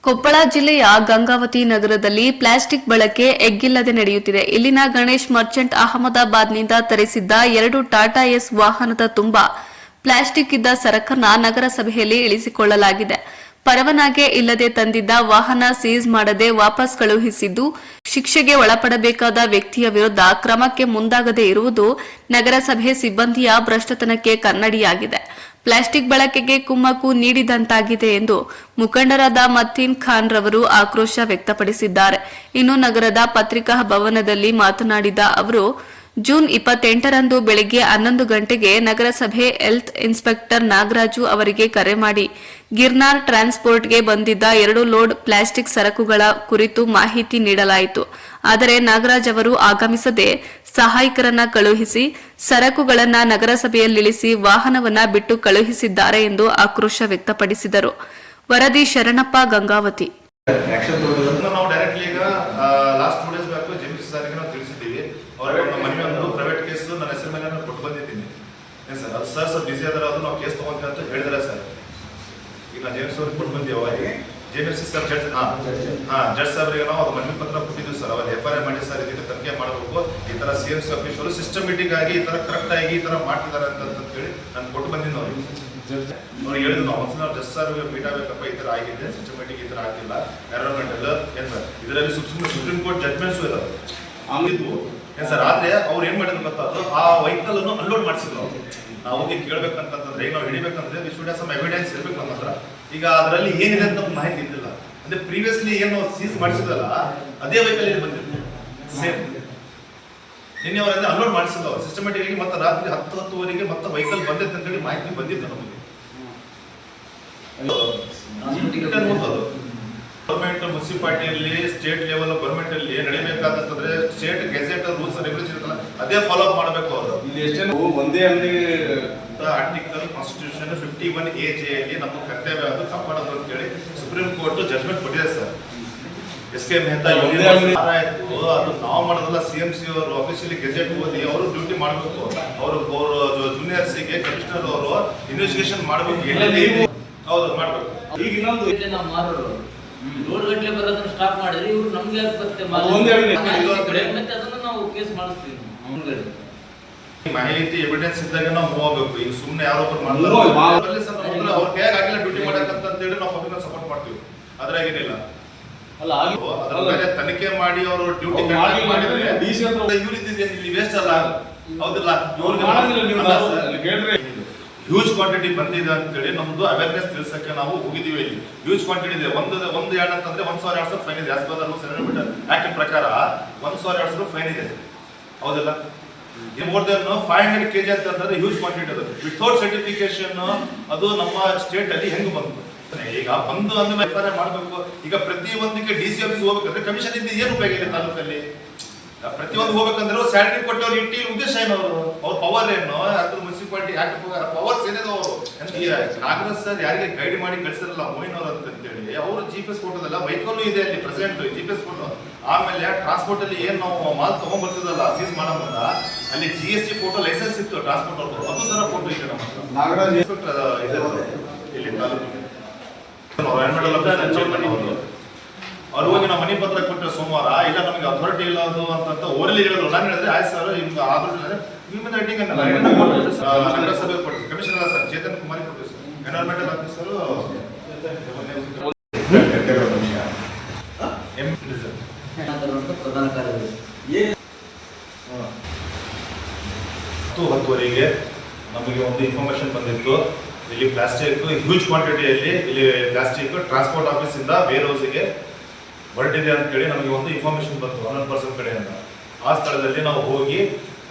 ಕೊಪ್ಪಳ ಜಿಲ್ಲೆಯ ಗಂಗಾವತಿ ನಗರದಲ್ಲಿ ಪ್ಲಾಸ್ಟಿಕ್ ಬಳಕೆ ಎಗ್ಗಿಲ್ಲದೆ ನಡೆಯುತ್ತಿದೆ. ಇಲ್ಲಿನ ಗಣೇಶ್ ಮರ್ಚೆಂಟ್ ಅಹಮದಾಬಾದ್ನಿಂದ ತರಿಸಿದ್ದ 2 ಟಾಟಾ ಎಸ್ ವಾಹನದ ತುಂಬ ಪ್ಲಾಸ್ಟಿಕ್ ಇದ್ದ ಸರಕನ್ನ ನಗರಸಭೆಯಲ್ಲಿ ಇಳಿಸಿಕೊಳ್ಳಲಾಗಿದೆ. ಪರವಾನಗಿ ಇಲ್ಲದೆ ತಂದಿದ್ದ ವಾಹನ ಸೀಸ್ ಮಾಡದೆ ವಾಪಸ್ ಕಳುಹಿಸಿದ್ದು, ಶಿಕ್ಷೆಗೆ ಒಳಪಡಬೇಕಾದ ವ್ಯಕ್ತಿಯ ವಿರುದ್ಧ ಕ್ರಮಕ್ಕೆ ಮುಂದಾಗದೇ ಇರುವುದು ನಗರಸಭೆ ಸಿಬ್ಬಂದಿಯ ಭ್ರಷ್ಟತನಕ್ಕೆ ಕನ್ನಡಿಯಾಗಿದೆ. ಪ್ಲಾಸ್ಟಿಕ್ ಬಳಕೆಗೆ ಕುಮ್ಮಕ್ಕು ನೀಡಿದಂತಾಗಿದೆ ಎಂದು ಮುಖಂಡರಾದ ಮತೀನ್ ಖಾನ್ ರವರು ಆಕ್ರೋಶ ವ್ಯಕ್ತಪಡಿಸಿದ್ದಾರೆ. ಇನ್ನು ನಗರದ ಪತ್ರಿಕಾ ಭವನದಲ್ಲಿ ಮಾತನಾಡಿದ ಅವರು, ಜೂನ್ 28ರಂದು ಬೆಳಗ್ಗೆ 11 ಗಂಟೆಗೆ ನಗರಸಭೆ ಹೆಲ್ತ್ ಇನ್ಸ್ಪೆಕ್ಟರ್ ನಾಗರಾಜು ಅವರಿಗೆ ಕರೆ ಮಾಡಿ ಗಿರ್ನಾರ್ ಟ್ರಾನ್ಸ್ಪೋರ್ಟ್ಗೆ ಬಂದಿದ್ದ 2 ಲೋಡ್ ಪ್ಲಾಸ್ಟಿಕ್ ಸರಕುಗಳ ಕುರಿತು ಮಾಹಿತಿ ನೀಡಲಾಯಿತು. ಆದರೆ ನಾಗರಾಜ್ ಅವರು ಆಗಮಿಸದೆ ಸಹಾಯಕರನ್ನ ಕಳುಹಿಸಿ ಸರಕುಗಳನ್ನು ನಗರಸಭೆಯಲ್ಲಿಳಿಸಿ ವಾಹನವನ್ನ ಬಿಟ್ಟು ಕಳುಹಿಸಿದ್ದಾರೆ ಎಂದು ಆಕ್ರೋಶ ವ್ಯಕ್ತಪಡಿಸಿದರು. ವರದಿ ಶರಣಪ್ಪ, ಗಂಗಾವತಿ. ಪ್ರೈವೇಟ್ ಕೇಸ್ ನನ್ನ ಹೆಸರು ಮೇಲೆ ಕೊಟ್ಟು ಬಂದಿದ್ದೀನಿ ಸರ್. ಸ್ವಲ್ಪ ಬಿಸಿ ಆದ್ರೆ ಅದು ನಾವು ಕೇಸ್ ತಗೊಂತೀವಿ ಅಂತ ಹೇಳಿದ್ರೆ ಸರ್. ಈಗ ನಾವು ಜೇಮ್ಸ್ ಅವ್ರಿಗೆ ಕೊಟ್ಟು ಬಂದೀವಿ. ಅವಾಗ ಜೇಮ್ಸ್ ಸರ್ ಜಡ್ಜ್ ಸಾಹೇಬ್ರಿಗೆ ನಾವು ಅದು ಮನವಿ ಪತ್ರ ಕೊಟ್ಟಿದ್ದೀವಿ ಸರ್. ಅವಾಗ FIR ಮಾಡಿ ಸರ್ ಇದಕ್ಕೆ ತನಿಖೆ ಮಾಡಬೇಕು, ಈ ಥರ CMC ಆಫೀಸರು ಸಿಸ್ಟಮೆಟಿಕ್ ಆಗಿ ಈ ಥರ ಕರೆಕ್ಟ್ ಆಗಿ ಈ ಥರ ಮಾಡ್ತಿದ್ದಾರೆ ಅಂತ ಹೇಳಿ ನಾನು ಕೊಟ್ಟು ಬಂದಿದ್ದು ಅವ್ರಿಗೆ ಹೇಳಿದ್ರು. ನಾವು ಒಂದ್ಸಲ ಜಡ್ಜ್ ಸರ್ ಮೀಟ್ ಆಗಬೇಕಪ್ಪ, ಈ ಥರ ಆಗಿದೆ, ಸಿಸ್ಟಮೆಟಿಕ್ ಈ ಥರ ಆಗಿಲ್ಲ, ಎನ್ವಿರಾನ್ಮೆಂಟಲ್ ಏನು ಸರ್. ಇದರಲ್ಲಿ ಸುಪ್ರೀಂ ಕೋರ್ಟ್ ಜಡ್ಜ್ಮೆಂಟ್ಸು ಇದಾವೆ ಆಗಿದ್ವು ಏನ್ ಸರ್. ಆದ್ರೆ ಅವ್ರು ಏನ್ ಮಾಡಿದ್ರು ಗೊತ್ತಾದ್ರು, ಆ ವೆಹಿಕಲ್ ಅನ್ನು ಅನ್ಲೋಡ್ ಮಾಡಿಸಿದ್ರು. ನಾವು ಹೋಗಿ ಕೇಳ್ಬೇಕಂತಂದ್ರೆ, ಈಗ ನಾವು ಹಿಡಿಬೇಕಂದ್ರೆ we should have some evidence ಇರ್ಬೇಕು ನಮ್ಮ ಹತ್ರ. ಈಗ ಅದರಲ್ಲಿ ಏನಿದೆ ಅಂತ ಮಾಹಿತಿ ಇದ್ದಿಲ್ಲ. ಅಂದ್ರೆ ಪ್ರೀವಿಯಸ್ಲಿ ಏನು ಸೀಸ್ ಮಾಡಿಸಿದ್ರಲ್ಲ ಅದೇ ವೆಹಿಕಲ್ ಇಲ್ಲಿ ಬಂದಿತ್ತು ಸೇಮ್. ನಿನ್ನೆ ಅವರಿಂದ ಅನ್ಲೋಡ್ ಮಾಡಿಸಿದ್ರು ಅವ್ರು ಸಿಸ್ಟಮೆಟಿಕ್ ಆಗಿ. ಮತ್ತೆ ರಾತ್ರಿ 10-10ವರೆಗೆ ಮತ್ತೆ ವೆಹಿಕಲ್ ಬಂದಿತ್ತು ಅಂತೇಳಿ ಮಾಹಿತಿ ಬಂದಿತ್ತು ನಮಗೆ. ಗೌರ್ಮೆಂಟ್ ಮುನ್ಸಿಪಾಲಿಟಿಯಲ್ಲಿ ಸ್ಟೇಟ್ ಲೆವೆಲ್ ಗೌರ್ಮೆಂಟ್ ಅಲ್ಲಿ ನಡೀಬೇಕಾದಂತಂದ್ರೆ ಸ್ಟೇಟ್ ಗೆಜೆಟ್ ರೂಲ್ಸ್ ರೆಗ್ಯುಲೇಷನ್ ಇರ್ತಲ್ಲ, ಅದೇ ಫಾಲೋ ಅಪ್ ಮಾಡಬೇಕು ಅವರು. ಒಂದೇ ಆರ್ಟಿಕಲ್ ಕಾನ್ಸ್ಟಿಟ್ಯೂಷನ್ 51AJ ಅಲ್ಲಿ ನಮ್ಮ ಕರ್ತವ್ಯ ಅದು ಕಾಪಾಡೋದು ಅಂತ ಹೇಳಿ ಸುಪ್ರೀಂ ಕೋರ್ಟ್ ಜಡ್ಜ್ಮೆಂಟ್ ಕೊಟ್ಟಿದೆ ಸರ್. SK ಮೆಹ್ತಾ ಆಯ್ತು, ಅದು ನಾವು ಮಾಡೋದಲ್ಲ. CMC ಅವರು ಅಫಿಷಿಯಲಿ ಗೆಜೆಟ್ ಓದಿ ಅವರು ಡ್ಯೂಟಿ ಮಾಡಬೇಕು. ಅವರು ಜೂನಿಯರ್ಸಿಗೆ ಕಮಿಷನರ್ ಅವರು ಇನ್ವೆಸ್ಟಿಗೇಷನ್ ಮಾಡಬೇಕು. ಹೌದು ಮಾಡಬೇಕು. ಈಗ ಇನ್ನೊಂದು ನಾವು ಮಾರೋರು ಲೋಡ್ ಗಟ್ಟಲೆ ಬರೋದನ್ನ ಸ್ಟಾಪ್ ಮಾಡಿದ್ರೆ ಇವ್ರು ನಮ್ಗೆ ಯಾಕೆ ಬರುತ್ತೆ ಮತ್ತೆ ಅದನ್ನ ನಾವು ಕೇಸ್ ಮಾಡಿಸ್ತೀವಿ. ಮಾಹಿತಿ ಎವಿಡೆನ್ಸ್ ಇದ್ದಾಗ ನಾವು ಹೋಗಬೇಕು. ಈಗ ಸುಮ್ಮನೆ ಯಾರೊಬ್ಬರು ಮಾಡ್ತಾರೆ ಅವ್ರ ಕೈಯಾಗ ಆಗಿಲ್ಲ ಡ್ಯೂಟಿ ಮಾಡಕ್ಕಂತ ಹೇಳಿ ನಾವು ಪಬ್ಲಿಕ್ ಸಪೋರ್ಟ್ ಮಾಡ್ತೀವಿ. ಅದ್ರಾಗೇನಿಲ್ಲ. ಅದ್ರ ಮೇಲೆ ತನಿಖೆ ಮಾಡಿ ಅವರು ಡ್ಯೂಟಿ ಮಾಡಿದ್ರೆ ಇಲ್ಲಿ ವೇಸ್ಟ್ ಅಲ್ಲ, ಹೌದಿಲ್ಲ? ಹ್ಯೂಜ್ ಕ್ವಾಂಟಿಟಿ ಬಂದಿದೆ ಅಂತೇಳಿ ನಮ್ದು ಅವೇರ್ನೆಸ್ ತಿಳಿಸಕ್ಕೆ ನಾವು ಹೋಗಿದ್ದೀವಿ. ಇಲ್ಲಿ ಹ್ಯೂಜ್ ಕ್ವಾಂಟಿಟಿ ಇದೆ. ಒಂದು ಎರಡು ಅಂತಂದ್ರೆ 1,200 ಫೈನ್ ಇದೆ. ಆಕ್ಟ್ ಪ್ರಕಾರ 1,200 ಫೈನ್ ಇದೆ, ಹೌದಿಲ್ಲ? ಮೋರ್ ದೆನ್ 500 kg ಅಂತಂದ್ರೆ ಹ್ಯೂಜ್ ಕ್ವಾಂಟಿಟಿ ಅದು. ವಿಥೌಟ್ ಸರ್ಟಿಫಿಕೇಶನ್ ಅದು ನಮ್ಮ ಸ್ಟೇಟ್ ಅಲ್ಲಿ ಹೆಂಗ್ ಬಂತು? ಈಗ ಬಂದು ಅಂದ್ರೆ FIR ಮಾಡಬೇಕು. ಈಗ ಪ್ರತಿ ಒಂದಕ್ಕೆ DC ಆಫೀಸ್ ಹೋಗ್ಬೇಕಂದ್ರೆ ಕಮಿಷನ್ ಇಂದ ಏನು ಉಪಯೋಗ ಇದೆ ತಾಲೂಕಲ್ಲಿ? ಪ್ರತಿಯೊಂದು ಹೋಗ್ಬೇಕಂದ್ರೆ ಸ್ಯಾಲರಿ ಕೊಟ್ಟವ್ರು ಇಟ್ಟಿ ಉದ್ದೇಶ ಏನು? ಅವ್ರ ಪವರ್ ಏನು? ಅದ್ರ ಮುನ್ಸಿಪಾಲಿಟಿ ಆಕ್ಟ್ ಪವರ್ಸ್ ಏನಿದೆ ಅವರು. ನಾಗರಾಜ್ ಸರ್ ಯಾರಿಗೆ ಗೈಡ್ ಮಾಡಿ ಕಳಿಸಿರಲ್ಲ ಮೋಯಿನ್ ಅವರು ಅಂತೇಳಿ, ಅವರು GPS ಫೋಟೋದಲ್ಲ ವೆಹಿಕಲ್ ಇದೆ ಅಲ್ಲಿ ಪ್ರೆಸೆಂಟ್ GPS ಫೋಟೋ. ಆಮೇಲೆ ಟ್ರಾನ್ಸ್ಪೋರ್ಟ್ ಅಲ್ಲಿ ಏನ್ ನಾವು ಮಾಲ್ ತಗೊಂಡ್ಬರ್ತಿದಲ್ಲ ಸೀಸ್ ಮಾಡೋ ಮುಂದ ಅಲ್ಲಿ GST ಫೋಟೋ ಲೈಸೆನ್ಸ್ ಇತ್ತು ಟ್ರಾನ್ಸ್ಪೋರ್ಟ್ ಅವ್ರದ್ದು, ಅದು ಸರ ಫೋಟೋ ಇದೆ ನಮ್ಮ ಹತ್ರ. ಇಲ್ಲಿ ತಾಲೂಕು ಅವ್ರು ಹೋಗಿ ನಾವು ಮನಿ ಪತ್ರ ಕೊಟ್ಟರೆ ಸೋಮವಾರ, ಇಲ್ಲ ನಮಗೆ ಅಥಾರಿಟಿ ಇಲ್ಲ ಅದು ಅಂತ ಓರಲಿ ಹೇಳಿದ್ರು. ನಾನು ಹೇಳಿದ್ರೆ ಆಯ್ತು ಸರ್, ಹಿಂಗೆ ಆದ್ರೆ ಹ್ಯೂಮನ್ ರೈಟಿಂಗ್ ಅಂತ ನಗರಸಭೆ ಕೊಡ್ತೀವಿ. ಕಮಿಷನರ್ ಅಲ್ಲ ಸರ್, ಚೇತನ್ ಕುಮಾರಿ ಕೊಡ್ತೀವಿ ಸರ್. ಎನ್ವೈರನ್ಮೆಂಟಲ್ ಆಫೀಸರು ಪ್ರಧಾನ ಕಾರ್ಯದರ್ಶಿ 10:10ವರೆಗೆ ನಮಗೆ ಒಂದು ಇನ್ಫಾರ್ಮೇಶನ್ ಬಂದಿತ್ತು. ಇಲ್ಲಿ ಪ್ಲಾಸ್ಟಿಕ್ ಹ್ಯೂಜ್ ಕ್ವಾಂಟಿಟಿಯಲ್ಲಿ ಇಲ್ಲಿ ಪ್ಲಾಸ್ಟಿಕ್ ಟ್ರಾನ್ಸ್ಪೋರ್ಟ್ ಆಫೀಸಿಂದ ವೇರ್ ಹೌಸಿಗೆ ಹೊರಟಿದೆ ಅಂತೇಳಿ ನಮಗೆ ಒಂದು ಇನ್ಫಾರ್ಮೇಶನ್ ಬಂತು 11% ಕಡೆಯಿಂದ. ಆ ಸ್ಥಳದಲ್ಲಿ ನಾವು ಹೋಗಿ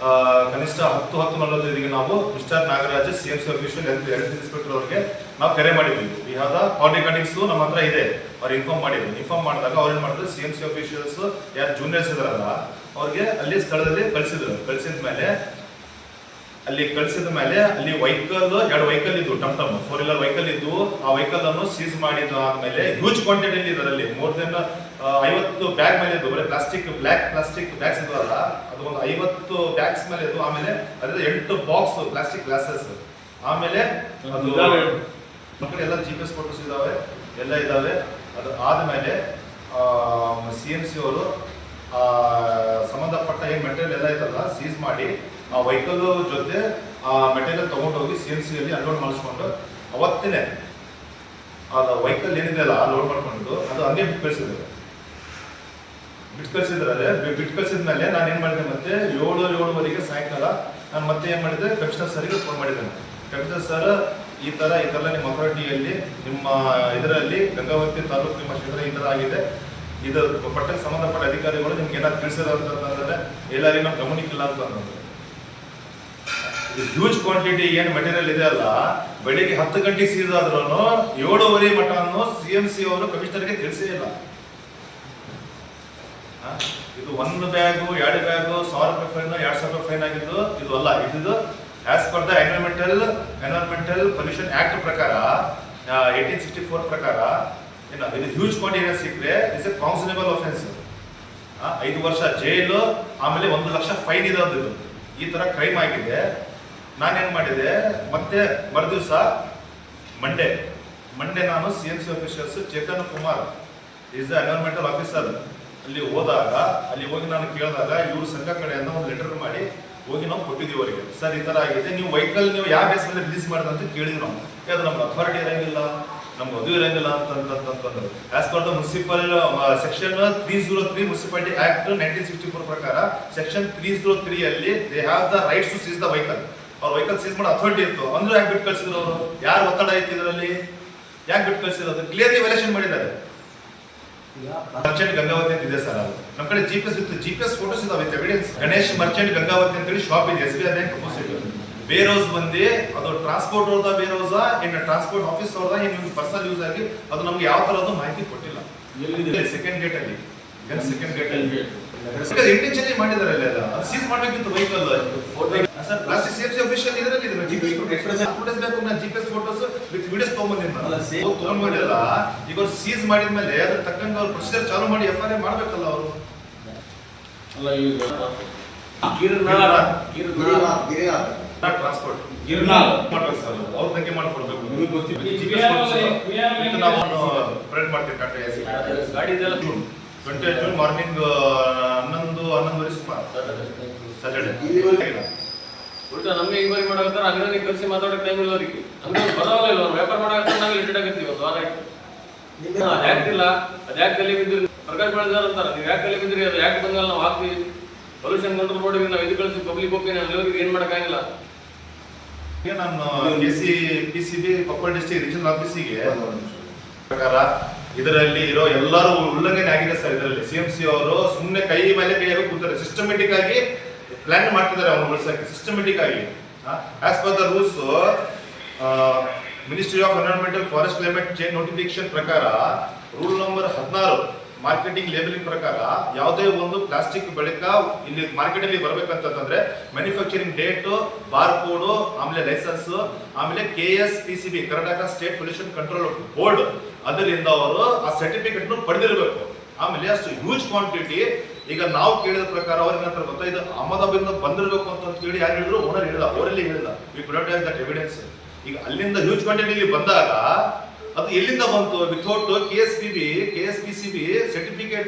ಕನಿಷ್ಠ 10:45ಗೆ ನಾವು mister Nagaraj CMC official health inspector ಅವ್ರಿಗೆ ನಾವು ಕರೆ ಮಾಡಿದ್ವಿ. ಈ ಕಾಲ್ ರೆಕಾರ್ಡಿಂಗ್ಸ್ ನಮ್ಮ ಹತ್ರ ಇದೆ. ಅವ್ರು ಇನ್ಫಾರ್ಮ್ ಮಾಡಿದ್ರು. ಇನ್ಫಾರ್ಮ್ ಮಾಡಿದಾಗ ಅವ್ರು ಏನು ಮಾಡಿದ್ರು, CMC ಆಫೀಷಿಯಲ್ಸ್ ಯಾರು ಜೂನಿಯರ್ಸ್ ಇದಾರಲ್ಲ ಅವ್ರಿಗೆ ಅಲ್ಲಿ ಸ್ಥಳದಲ್ಲಿ ಕಳಿಸಿದ್ರು. ಕಳಿಸಿದ ಮೇಲೆ ಅಲ್ಲಿ ವೆಹಿಕಲ್ 2 ವೆಹಿಕಲ್ ಇದ್ದು, ಟಮ್ 4-wheeler ವೆಹಿಕಲ್ ಇದ್ದು. ಆ ವೆಹಿಕಲ್ ಅನ್ನು ಸೀಸ್ ಮಾಡಿದಾದ್ಮೇಲೆ ಹ್ಯೂಜ್ ಕ್ವಾಂಟಿಟಿ ಇದರಲ್ಲಿ ಮೋರ್ ದೆನ್ 50 ಬ್ಯಾಗ್ ಮೇಲೆ ಇದ್ದು. ಬರೀ ಬ್ಲ್ಯಾಕ್ ಪ್ಲಾಸ್ಟಿಕ್ ಬ್ಯಾಗ್ಸ್ ಇದ್ವಲ್ಲ, ಅದು ಒಂದು 50 ಬ್ಯಾಗ್ಸ್ ಮೇಲೆ ಇದ್ದು. ಆಮೇಲೆ ಅದ್ರ 8 ಬಾಕ್ಸ್ ಪ್ಲಾಸ್ಟಿಕ್ ಗ್ಲಾಸಸ್. ಆಮೇಲೆ ಅದು ಮಕ್ಕಳು ಎಲ್ಲ GPS ಫೋಟೋಸ್ ಇದಾವೆ, ಎಲ್ಲ ಇದಾವೆ. ಅದು ಆದಮೇಲೆ CMC ಅವರು ಸಂಬಂಧಪಟ್ಟ ಏನು ಮೆಟೀರಿಯಲ್ ಎಲ್ಲ ಐತಲ್ಲ ಸೀಸ್ ಮಾಡಿ ಆ ವೆಹಿಕಲ್ ಜೊತೆ ಆ ಮೆಟೀರಿಯಲ್ ತೊಗೊಂಡೋಗಿ CMCಯಲ್ಲಿ ಅನ್ಲೋಡ್ ಮಾಡಿಸ್ಕೊಂಡು ಅವತ್ತಿನೇ ಅದು ವೆಹಿಕಲ್ ಏನಿದೆ ಅಲ್ಲ ಲೋಡ್ ಮಾಡ್ಕೊಂಡು ಅದು ಹಂಗೆ ಬಿಟ್ಟು ಕಳಿಸಿದ ಮೇಲೆ ನಾನು ಏನು ಮಾಡಿದೆ ಮತ್ತೆ 7:07 ಸಾಯಂಕಾಲ ನಾನು ಮತ್ತೆ ಏನು ಮಾಡಿದೆ ಕಮಿಷನರ್ ಸರಿಗೆ ಫೋನ್ ಮಾಡಿದ್ದೇನೆ. ಕಮಿಷನರ್ ಸರ್ ಈ ಥರ ನಿಮ್ಮ ಅಥಾರಿಟಿಯಲ್ಲಿ ನಿಮ್ಮ ಇದರಲ್ಲಿ ಗಂಗಾವತಿ ತಾಲೂಕು ನಿಮ್ಮ ಕ್ಷೇತ್ರ ಈ ಥರ ಆಗಿದೆ, ಇದು ಪಟ್ಟಕ್ಕೆ ಸಂಬಂಧಪಟ್ಟ ಅಧಿಕಾರಿಗಳು ನಿಮ್ಗೆ ಏನಾದ್ರು ತಿಳಿಸಿರೋ ಅಂತಂದ್ರೆ ಎಲ್ಲರಿಗೂ ನಾವು ಗಮನಿಕ್ಕಿಲ್ಲ ಅಂತಂದ್ರೆ ಇದು ಹ್ಯೂಜ್ ಕ್ವಾಂಟಿಟಿ ಏನು ಮೆಟೀರಿಯಲ್ ಇದೆ ಅಲ್ಲ ಬೆಳಿಗ್ಗೆ 10 ಗಂಟೆಗೆ ಸೀಸ್ ಆದ್ರೂ 7:30 ಮಟನ್ನು CMC ಅವರು ಕಮಿಷನರ್ಗೆ ತಿಳಿಸೇ ಇಲ್ಲ. ಇದು 1 ಬ್ಯಾಗು 2 ಬ್ಯಾಗು 1,000 ರೂಪಾಯಿ ಫೈನ್ 2,000 ರೂಪಾಯಿ ಫೈನ್ ಆಗಿದ್ದು ಇದು ಅಲ್ಲ. ಇದು as per the environmental pollution act ಪ್ರಕಾರ 1864 ಪ್ರಕಾರ ಇದು ಹ್ಯೂಜ್ ಕ್ವಾಂಟಿಟಿ ಸಿಕ್ಕರೆ ಇಟ್ಸ್ ಎ ಕಾನ್ಸಿನೇಬಲ್ ಅಫೆನ್ಸ್. 5 ವರ್ಷ ಜೈಲು ಆಮೇಲೆ 1 ಲಕ್ಷ ಫೈನ್ ಇರೋದು. ಇದು ಈ ತರ ಕ್ರೈಮ್ ಆಗಿದೆ. ನಾನೇನ್ ಮಾಡಿದೆ ಮತ್ತೆ ಮರುದಿವಸ ಮಂಡೇ ನಾನು CMC officers Chetan Kumar is the environmental officer ಅಲ್ಲಿ ಹೋದಾಗ ಅಲ್ಲಿ ಹೋಗಿ ನಾನು ಕೇಳಿದಾಗ ಇವ್ರ ಸಂಘ ಕಡೆಯಿಂದ ಒಂದು ಲೆಟರ್ ಮಾಡಿ ಹೋಗಿ ನಾವು ಕೊಟ್ಟಿದ್ದೀವಿ ಅವರಿಗೆ. ಸರ್ ಈ ತರ ಆಗಿದೆ, ನೀವು ವೆಹಿಕಲ್ ನೀವು ಯಾವ ಬೇಸ್ ಮೇಲೆ ರಿಲೀಸ್ ಮಾಡಿದ್ರೆ ಅಂತ ಕೇಳಿದ್ವಿ ನಾವು. ಯಾವ್ದು ನಮ್ಗೆ ಅಥಾರಿಟಿ ಇರಂಗಿಲ್ಲ, ನಮ್ಗೆ ಅದು ಇರಂಗಿಲ್ಲ ಅಂತಂದ್ರೆ as per the municipal section 303 municipality act 1964 ಪ್ರಕಾರ ಸೆಕ್ಷನ್ 303 ಅಲ್ಲಿ they have the rights to seize the vehicle. ಅವ್ರ ವೆಹಿಕಲ್ ಸೀಸ್ ಮಾಡೋ ಅಥಾರಿಟಿ ಇತ್ತು ಅಂದ್ರೆ ಯಾಕೆ ಬಿಟ್ಟು ಕಳಿಸಿದ್ರು ಅವರು? ಯಾರು ಒತ್ತಡ ಇತ್ತು ಇದರಲ್ಲಿ? ಯಾಕೆ ಬಿಟ್ಟು ಕಳಿಸಿರೋದು? ಕ್ಲಿಯರ್ಲಿ ವ್ಯಾಲ್ಯೂಷನ್ ಮಾಡಿದ್ದಾರೆ. ಮರ್ಚೆಂಟ್ ಗಂಗಾವತಿ ಅಂತ ಇದೆ ಸರ್, ಅದು ನಮ್ಮ ಕಡೆ GPS ಇತ್ತು, GPS ಫೋಟೋಸ್ ಇದಾವೆ ವಿತ್ ಎವಿಡೆನ್ಸ್. ಗಣೇಶ್ ಮರ್ಚೆಂಟ್ ಗಂಗಾವತಿ ಅಂತೇಳಿ ಶಾಪ್ ಇದೆ SBI ಬ್ಯಾಂಕ್ ಅಪೋಸಿಟ್. ಬೇರ್ ಹೌಸ್ ಬಂದು ಅದು ಟ್ರಾನ್ಸ್ಪೋರ್ಟ್ ಅವ್ರದ ಬೇರ್ ಹೌಸ್ ಇನ್ನು ಟ್ರಾನ್ಸ್ಪೋರ್ಟ್ ಆಫೀಸ್ ಅವ್ರದ ಇನ್ನು ಪರ್ಸನಲ್ ಯೂಸ್ ಆಗಿ ಅದು ನಮ್ಗೆ ಯಾವ ತರದ್ದು ಮಾಹಿತಿ ಕೊಟ್ಟಿಲ್ಲ. ಸೆಕೆಂಡ್ ಗೇಟ್ ಅಲ್ಲಿ ಇಂಟೆನ್ಷನ್ಲಿ ಮಾಡಿದ್ದಾರೆ ಅಲ್ಲಿ ಅದು ಸೀಸ್ ಮಾಡಬೇಕಿತ್ತು vehicle. Sir last CMC official ಇದರಲ್ಲಿ GPS ಫೋಟೋಸ್ ಬೇಕು, ನಾನು GPS ಫೋಟೋಸ್ ವಿತ್ ವಿಡಿಯೋಸ್ ತೊಗೊಂಡ್ಬಂದಿಲ್ಲ. ಈಗ ಅವ್ರು ಸೀಸ್ ಮಾಡಿದ್ಮೇಲೆ ಅದ್ರ ತಕ್ಕಂಗೆ ಅವ್ರು ಪ್ರೊಸೀಜರ್ ಚಾಲು ಮಾಡಿ FIR ಮಾಡ್ಬೇಕಲ್ಲ ಅವರು. ಟ್ರಾನ್ಸ್ಪೋರ್ಟ್ ಮಾಡ್ಬೇಕು ಸರ್, ಅವ್ರ ಬಗ್ಗೆ ಮಾಡ್ಕೊಡ್ಬೇಕು. ನಾವು ಪ್ರಿಂಟ್ ಮಾಡ್ತೀವಿ ಟಾಟಾ AC ಗಾಡಿ ಇದೆಲ್ಲ 28 ಜೂನ್ ಮಾರ್ನಿಂಗ್ 11:30 ಸುಮಾರು ಸ್ಯಾಟರ್ಡೆ. ಉಲ್ಟಾ ನಮ್ಗೆ ಇನ್ಕ್ವೈರಿ ಮಾಡಾಕತ್ತಾರ, ಅಂಗಡಿ ಕರ್ಸಿ ಮಾತಾಡೋ ಟೈಮ್ ಇಲ್ಲ ಅವ್ರಿಗೆ. ನಮ್ಗೆ ಬರೋಲ್ಲ ಇಲ್ಲ, ವ್ಯಾಪಾರ ಮಾಡಾಕತ್ತಾರ, ನಾವು ಲಿಮಿಟೆಡ್ ಆಗಿರ್ತೀವಿ. ಒಂದು ವಾರ ಆಯ್ತು ಅದ್ಯಾಕ್ತಿಲ್ಲ, ಅದ್ಯಾಕೆ ಕಲೆ ಬಿದ್ದಿರಿ ಪ್ರಕಾಶ್ ಮಾಡಿದಾರ ಅಂತಾರ. ನೀವು ಯಾಕೆ ಕಲೆ ಬಿದ್ದಿರಿ? ಅದು ಯಾಕೆ ಬಂದಲ್ಲ ನಾವು ಹಾಕ್ತೀವಿ. ಪೊಲ್ಯೂಷನ್ ಕಂಟ್ರೋಲ್ ಬೋರ್ಡಿಗೆ ನಾವು ಇದು ಕಳಿಸಿ ಪಬ್ಲಿಕ್ ಒಪಿನಿಯನ್ ಅಲ್ಲಿವರೆಗೆ ಏನು ಮಾಡೋಕ್ಕಾಗಿಲ್ಲ. ನಾನು KCPCB ಕೊಪ್ಪಳ ಡಿಸ್ಟ್ರಿಕ್ಟ್ ರೀಜನಲ್ ಆಫೀಸಿಗೆ ಪ್ರಕಾರ ಇದರಲ್ಲಿ ಇರೋ ಎಲ್ಲರೂ ಉಲ್ಲಂಘನೆ ಆಗಿದೆ ಸರ್. ಇದರಲ್ಲಿ CMC ಅವರು ಸುಮ್ಮನೆ ಕೈ ಮೇಲೆ ಕೈ ಹಾಕಿ ಕೂತಾರೆ. ಸಿಸ್ಟಮೆಟಿಕ್ ಆಗಿ ಪ್ಲಾನ್ ಮಾಡ್ತಿದ್ದಾರೆ ಅವ್ರು ಉಳಿಸಕ್ಕೆ, ಸಿಸ್ಟಮೆಟಿಕ್ ಆಗಿ. As per the rules ministry of environmental forest climate change notification ಪ್ರಕಾರ ರೂಲ್ ನಂಬರ್ 16 ಮಾರ್ಕೆಟಿಂಗ್ ಲೇಬಲಿಂಗ್ ಪ್ರಕಾರ ಯಾವುದೇ ಒಂದು ಪ್ಲಾಸ್ಟಿಕ್ ಬಳಿಕ ಇಲ್ಲಿ ಮಾರ್ಕೆಟಲ್ಲಿ ಬರಬೇಕಂತಂದ್ರೆ ಮ್ಯಾನುಫ್ಯಾಕ್ಚರಿಂಗ್ ಡೇಟ್, ಬಾರ್ ಕೋಡ್, ಆಮೇಲೆ ಲೈಸೆನ್ಸ್, ಆಮೇಲೆ KSPCB Karnataka state pollution control board ಅದರಿಂದ ಅವರು ಆ ಸರ್ಟಿಫಿಕೇಟ್ ಪಡೆದಿರಬೇಕು. ಆಮೇಲೆ ಅಷ್ಟು ಹ್ಯೂಜ್ ಕ್ವಾಂಟಿಟಿ. ಈಗ ನಾವು ಕೇಳಿದ ಪ್ರಕಾರ ಅವ್ರಿಗೆ ನಂತರ ಗೊತ್ತಾ ಇದು ಅಹಮದಾಬಾದಿಂದ ಬಂದಿರಬೇಕು ಅಂತ ಹೇಳಿ ಯಾರು ಹೇಳಿದ್ರು? ಓನರ್ ಹೇಳಿಲ್ಲ, ಅವರಲ್ಲಿ ಹೇಳಿಲ್ಲ. We could not have that evidence. ಈಗ ಅಲ್ಲಿಂದ ಹ್ಯೂಜ್ ಕ್ವಾಂಟಿಟಿ ಇಲ್ಲಿ ಬಂದಾಗ ಅದು ಎಲ್ಲಿಂದ ಬಂತು? Without KSPCB certificate